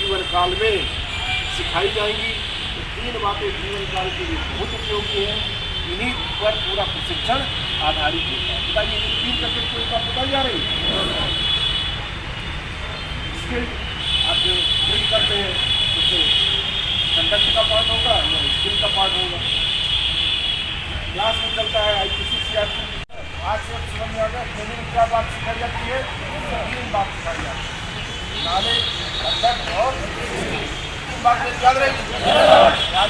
जीवन काल में सिखाई जाएंगी। तो 3 बातें जीवन काल के लिए बहुत उपयोगी हैं, इन्हीं पर पूरा प्रशिक्षण आधारित होता है। बताइए ये 3 करके कोई बात बताई जा रही है। स्किल आप जो ट्रेन करते हैं उससे कंडक्ट का पार्ट होगा या स्किल का पार्ट होगा। क्लास में चलता है IPC CRP। आज से समझ में आ गया ट्रेनिंग क्या बात सिखाई जाती है, 3 बात सिखाई जाती है, नॉलेज, कंडक्ट और 3 बात याद रहेगी। याद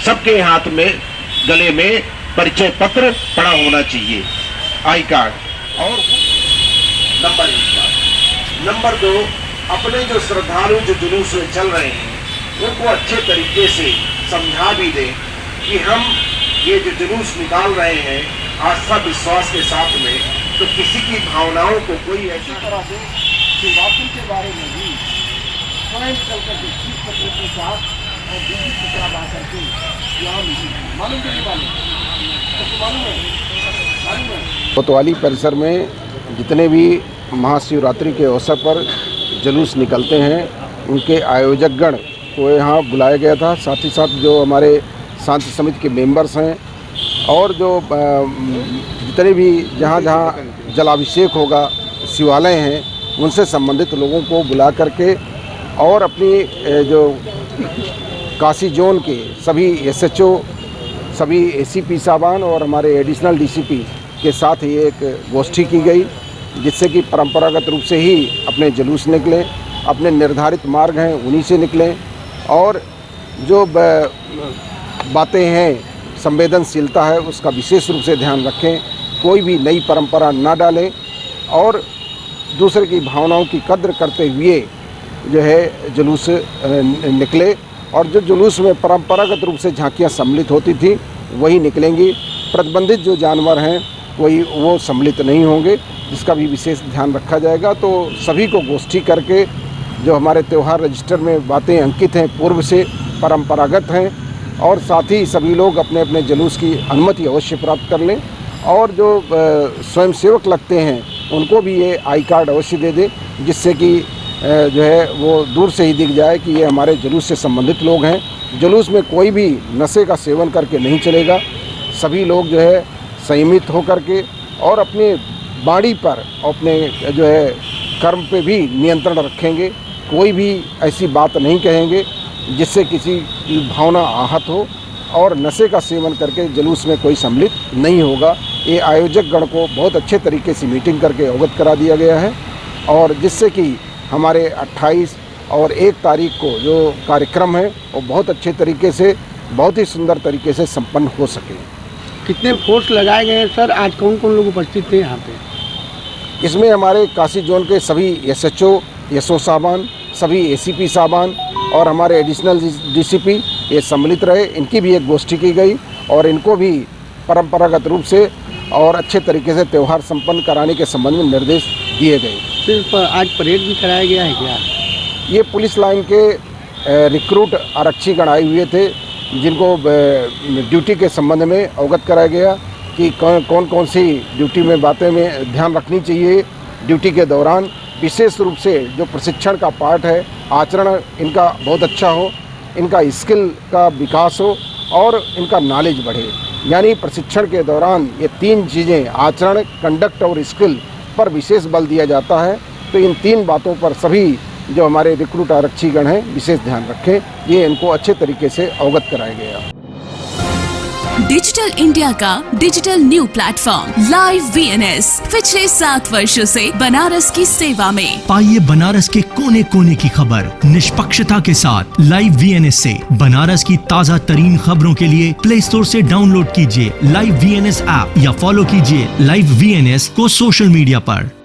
सबके हाथ में गले में परिचय पत्र पड़ा होना चाहिए, आई कार्ड। और नंबर 1। नंबर 2, अपने जो श्रद्धालु जो जुलूस में चल रहे हैं उनको अच्छे तरीके से समझा भी दें कि हम ये जो जुलूस निकाल रहे हैं आस्था विश्वास के साथ में, तो किसी की भावनाओं को कोई ऐसी तरह से शिवरात्रि के बारे में भी स्वयं चल करके चीज पत्र के साथ और दूसरी कचरा बहा करके यहाँ मालूम है कोतवाली परिसर में जितने भी महाशिवरात्रि के अवसर पर जुलूस निकलते हैं उनके आयोजकगण को यहाँ बुलाया गया था। साथ ही साथ जो हमारे शांति समिति के मेंबर्स हैं और जो जितने भी जहाँ जहाँ जलाभिषेक होगा शिवालय हैं उनसे संबंधित लोगों को बुला करके और अपनी जो काशी जोन के सभी SHO, सभी ACP साहबान और हमारे एडिशनल DCP के साथ ये एक गोष्ठी की गई, जिससे कि परंपरागत रूप से ही अपने जुलूस निकलें, अपने निर्धारित मार्ग हैं उन्हीं से निकलें और जो बातें हैं संवेदनशीलता है उसका विशेष रूप से ध्यान रखें, कोई भी नई परंपरा ना डालें और दूसरे की भावनाओं की कद्र करते हुए जो है जुलूस निकले। और जो जुलूस में परंपरागत रूप से झांकियाँ सम्मिलित होती थी वही निकलेंगी। प्रतिबंधित जो जानवर हैं वो सम्मिलित नहीं होंगे, जिसका भी विशेष ध्यान रखा जाएगा। तो सभी को गोष्ठी करके जो हमारे त्यौहार रजिस्टर में बातें अंकित हैं पूर्व से परंपरागत हैं और साथ ही सभी लोग अपने अपने जुलूस की अनुमति अवश्य प्राप्त कर लें और जो स्वयंसेवक लगते हैं उनको भी ये आई कार्ड अवश्य दे दें, जिससे कि जो है वो दूर से ही दिख जाए कि ये हमारे जुलूस से संबंधित लोग हैं। जुलूस में कोई भी नशे का सेवन करके नहीं चलेगा, सभी लोग जो है संयमित होकर के और अपने वाणी पर अपने जो है कर्म पे भी नियंत्रण रखेंगे, कोई भी ऐसी बात नहीं कहेंगे जिससे किसी की भावना आहत हो और नशे का सेवन करके जुलूस में कोई सम्मिलित नहीं होगा। ये आयोजक गण को बहुत अच्छे तरीके से मीटिंग करके अवगत करा दिया गया है और जिससे कि हमारे 28 और 1 तारीख को जो कार्यक्रम है वो बहुत अच्छे तरीके से बहुत ही सुंदर तरीके से संपन्न हो सके। कितने फोर्स लगाए गए हैं सर? आज कौन कौन लोग उपस्थित थे यहाँ पे? इसमें हमारे काशी जोन के सभी SHO साहबान, सभी ACP साहबान और हमारे एडिशनल DCP ये सम्मिलित रहे। इनकी भी एक गोष्ठी की गई और इनको भी परंपरागत रूप से और अच्छे तरीके से त्यौहार संपन्न कराने के संबंध में निर्देश दिए गए। सिर्फ आज परेड भी कराया गया है क्या? ये पुलिस लाइन के रिक्रूट आरक्षीगण आए हुए थे जिनको ड्यूटी के संबंध में अवगत कराया गया कि कौन कौन सी ड्यूटी में बातें में ध्यान रखनी चाहिए ड्यूटी के दौरान। विशेष रूप से जो प्रशिक्षण का पार्ट है, आचरण इनका बहुत अच्छा हो, इनका स्किल का विकास हो और इनका नॉलेज बढ़े। यानी प्रशिक्षण के दौरान ये 3 चीज़ें आचरण, कंडक्ट और स्किल पर विशेष बल दिया जाता है। तो इन 3 बातों पर सभी जो हमारे रिक्रूट आरक्षीगण हैं विशेष ध्यान रखें, ये इनको अच्छे तरीके से अवगत कराया गया। डिजिटल इंडिया का digital new platform live VNS पिछले 7 वर्षों से बनारस की सेवा में। पाइए बनारस के कोने कोने की खबर निष्पक्षता के साथ। लाइव VNS से बनारस की ताज़ा तरीन खबरों के लिए प्ले स्टोर से डाउनलोड कीजिए लाइव VNS ऐप या फॉलो कीजिए लाइव VNS को सोशल मीडिया पर।